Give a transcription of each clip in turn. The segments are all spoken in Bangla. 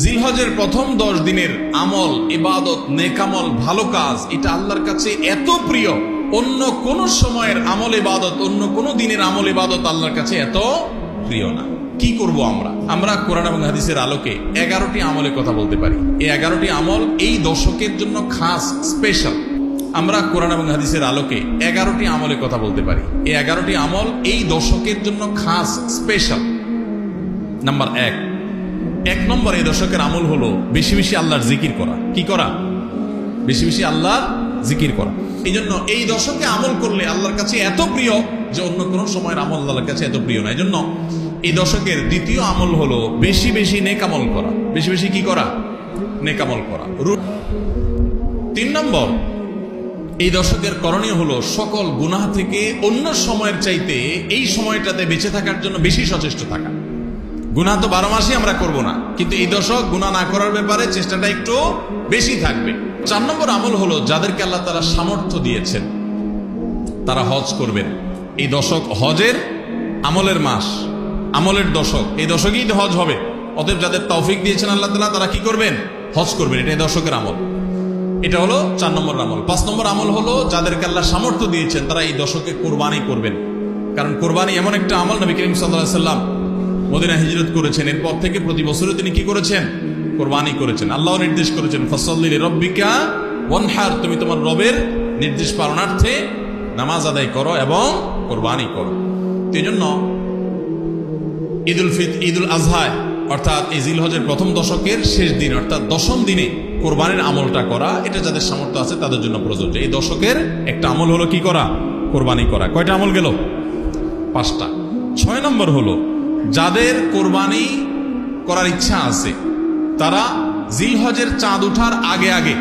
জিলহজের প্রথম 10 দিনের আমল, ইবাদত, নেকামল, ভালো কাজ, এটা আল্লাহর কাছে এত প্রিয়, অন্য কোন সময়ের আমল ইবাদত, অন্য কোন দিনের আমল ইবাদত আল্লাহর কাছে এত প্রিয় না। কি করব আমরা কোরআন এবং হাদিসের আলোকে 11টি আমলের কথা বলতে পারি। এই 11টি আমল এই দশকের জন্য খাস, স্পেশাল। আমরা কোরআন এবং হাদিসের আলোকে 11টি আমলের কথা বলতে পারি। এই 11টি আমল এই দশকের জন্য খাস, স্পেশাল। নাম্বার 1 নম্বর এই দশকের আমল হলো বেশি বেশি আল্লাহর জিকির করা। কি করা? বেশি বেশি আল্লাহর জিকির করা। এই জন্য এই দশকে আমল করলে আল্লাহর কাছে এত প্রিয় যে অন্য কোন সময়ের আমল আল্লাহর কাছে এত প্রিয় না। এই জন্য এই দশকের দ্বিতীয় আমল হলো বেশি বেশি নেকামল করা। বেশি বেশি কি করা? নেকামল করা। 3 নম্বর এই দশকের করণীয় হলো সকল গুনাহ থেকে অন্য সময়ের চাইতে এই সময়টাতে বেঁচে থাকার জন্য বেশি সচেষ্ট থাকা। গুনাহ তো 12 মাসই আমরা করব না, কিন্তু এই দশক গুনাহ না করার ব্যাপারে চেষ্টাটা একটু বেশি থাকবে। 4 নম্বর আমল হলো যাদেরকে আল্লাহ তাআলা সামর্থ্য দিয়েছেন তারা হজ করবেন। এই দশক হজের আমলের মাস, আমলের দশক। এই দশকেই হজ হবে। অতএব যাদের তৌফিক দিয়েছেন আল্লাহ তাআলা তারা কি করবেন? হজ করবেন। এটা এই দশকের আমল। এটা হলো 4 নম্বর আমল। 5 নম্বর আমল হলো যাদেরকে আল্লাহ সামর্থ্য দিয়েছেন তারা এই দশকে কোরবানি করবেন। কারণ কোরবানি এমন একটা আমল, নবী করিম সাল্লাল্লাহু আলাইহি সাল্লাম মদিনা হিজরত করেছেন, এরপর থেকে প্রতি বছরে তিনি কি করেছেন? কোরবানি করেছেন। আল্লাহ নির্দেশ করেছেন ফাসাল্লি লিরাব্বিকা ওয়ানহার, তুমি তোমার রবের নির্দেশ পালনার্থে নামাজ আদায় করো এবং কোরবানি করো। এই জন্য ঈদুল আজহা অর্থাৎ এই জিলহজের প্রথম দশকের শেষ দিন অর্থাৎ 10ম দিনে কোরবানির আমলটা করা, এটা যাদের সামর্থ্য আছে তাদের জন্য প্রযোজ্য। এই দশকের একটা আমল হলো কি করা? কোরবানি করা। কয়টা আমল গেল? 5টা। 6 নম্বর হলো যাদের কোরবানি করার ইচ্ছা আছে তারা জিলহজের চাঁদ ওঠার আগে আগে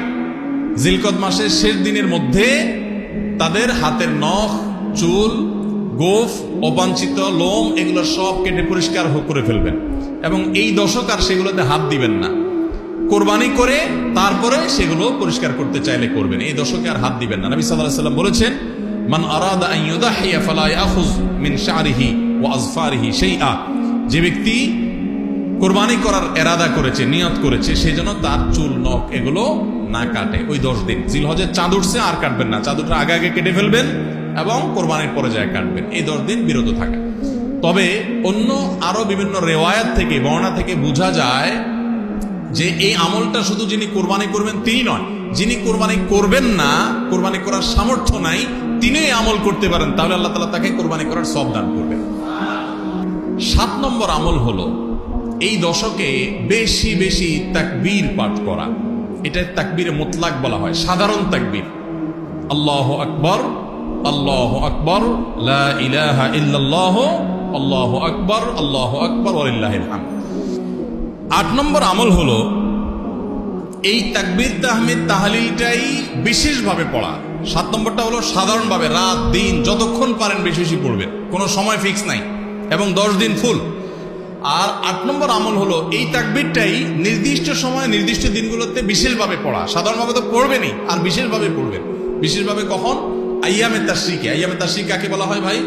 জিলকদ মাসের শেষ দিনের মধ্যে তাদের হাতের নখ, চুল, গোফ, অবাঞ্ছিত লোম এগুলো সব কেটে পরিষ্কার করে ফেলবেন এবং এই দশক আর সেগুলোতে হাত দিবেন না। কোরবানি করে তারপরে সেগুলো পরিষ্কার করতে চাইলে করবেন, এই দশকে আর হাত দিবেন না। নবী সাল্লাল্লাহু আলাইহি সাল্লাম বলেছেন মান আরাদা আন ইউদাহিয়া ফালা ইয়াখুয মিন শা'রিহি ওয়া আযফারিহি শাইআ, যে ব্যক্তি কোরবানি করার ইরাদা করেছে, নিয়ত করেছে, সেজন্য তার চুল, নখ এগুলো না কাটে। ওই 10 দিন জিলহজের চাঁদ উঠছে আর কাটবেন না, চাঁদ উঠার আগে আগে কেটে ফেলবেন এবং কোরবানির পরে যায় কাটবেন। এই 10 দিন বিরত থাকা। তবে অন্য আরো বিভিন্ন রেওয়ায়াত থেকে, বর্ণনা থেকে বোঝা যায় যে এই আমলটা শুধু যিনি কোরবানি করবেন তিনি নয়, যিনি কোরবানি করবেন না, কোরবানি করার সামর্থ্য নাই, তিনি এই আমল করতে পারেন, তাহলে আল্লাহ তাআলা তাকে কোরবানি করার সওয়াব দান করবেন। 7 নম্বর আমল হলো এই দশকে বেশি বেশি তাকবীর পাঠ করা। এটা তাকবীরে মুতলাক বলা হয়, সাধারণ তাকবীর। আল্লাহু আকবার, আল্লাহু আকবার, লা ইলাহা ইল্লাল্লাহ, আল্লাহু আকবার, আল্লাহু আকবার ওয়ালিল্লাহিল হামদ। 8 নম্বর আমল হলো এই তাকবীর, তাহমিদ, তাহলিলটাই বিশেষভাবে পড়া। 7 নম্বরটা হলো সাধারণভাবে রাত দিন যতক্ষণ পারেন বেশি বেশি পড়বেন, কোনো সময় ফিক্স নাই এবং 10 দিন ফুল। আর 8 নম্বর আমল হলো এই তাকবীরটাই নির্দিষ্ট সময় নির্দিষ্ট দিনগুলোতে বিশেষভাবে পড়া। সাধারণভাবে তো পড়বেনই, আর বিশেষভাবে পড়বেন। বিশেষভাবে কখন? আইয়ামে তাশরিকে। আইয়ামে তাশরিক কাকে বলা হয় ভাই?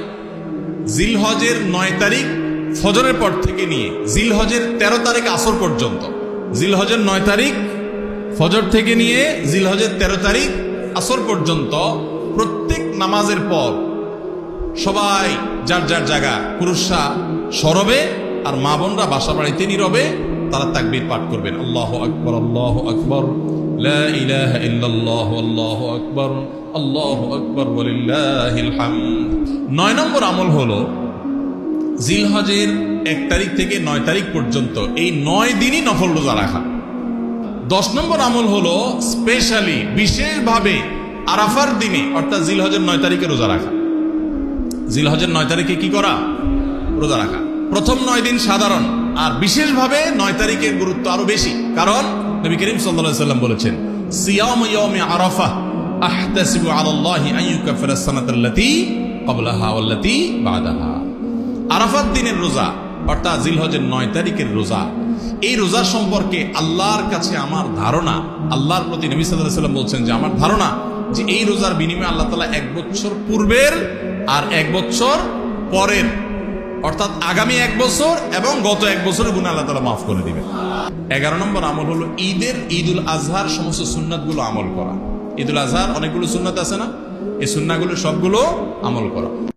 জিলহজের 9 তারিখ ফজরের পর থেকে নিয়ে জিলহজের 13 তারিখ আসর পর্যন্ত। জিলহজের 9 তারিখ ফজর থেকে নিয়ে জিলহজের 13 তারিখ আসর পর্যন্ত প্রত্যেক নামাজের পর সবাই যার যার জায়গা, পুরুষরা সরবে আর মা বোনরা বাসা বাড়িতে নীরবে তারা তাকবীর পাঠ করবেন। আল্লাহু আকবার, আল্লাহু আকবার, লা ইলাহা ইল্লাল্লাহ, আল্লাহু আকবার, আল্লাহু আকবার ওয়ালিল্লাহিল হামদ। 9 নম্বর আমল হলো জিলহজের 1 তারিখ থেকে 9 তারিখ পর্যন্ত এই 9 দিনই নফল রোজা রাখা। 10 নম্বর আমল হলো স্পেশালি বিশেষভাবে আরাফার দিনে অর্থাৎ জিলহজের 9 তারিখে রোজা রাখা। জিলহজের 9 তারিখে কি করা? রোজা রাখা। প্রথম 9 দিন সাধারণ, আর বিশেষভাবে 9 তারিখের গুরুত্ব আরো বেশি, কারণ নবী করিম সাল্লাল্লাহু আলাইহি সাল্লাম বলেছেন সিয়াম ইয়াউমি আরাফা আহতাসিবু আলাল্লাহি আন ইউকাফিরা সানাতাল্লাতী ক্বাবলাহা ওয়াল্লাতী বাদাহা। আরাফাত দিনের রোজা অর্থাৎ জিলহজের 9 তারিখের রোজা, এই রোজা সম্পর্কে আল্লাহর কাছে আমার ধারণা, আল্লাহর প্রতি নবী সাল্লাল্লাহু আলাইহি সাল্লাম বলছেন যে আমার ধারণা যে এই রোজার বিনিময়ে আল্লাহ তাআলা 1 বছর পূর্বের আর 1 বছর পরের অর্থাৎ আগামী 1 বছর এবং গত 1 বছরের গুনাহ আল্লাহ তাআলা মাফ করে দিবেন। 11 নম্বর আমল হলো ঈদুল আজহার সমস্ত সুন্নাতগুলো আমল করা। ঈদুল আজহার অনেকগুলো সুন্নাত আছে না, এই সুন্নাহগুলো সবগুলো আমল করা।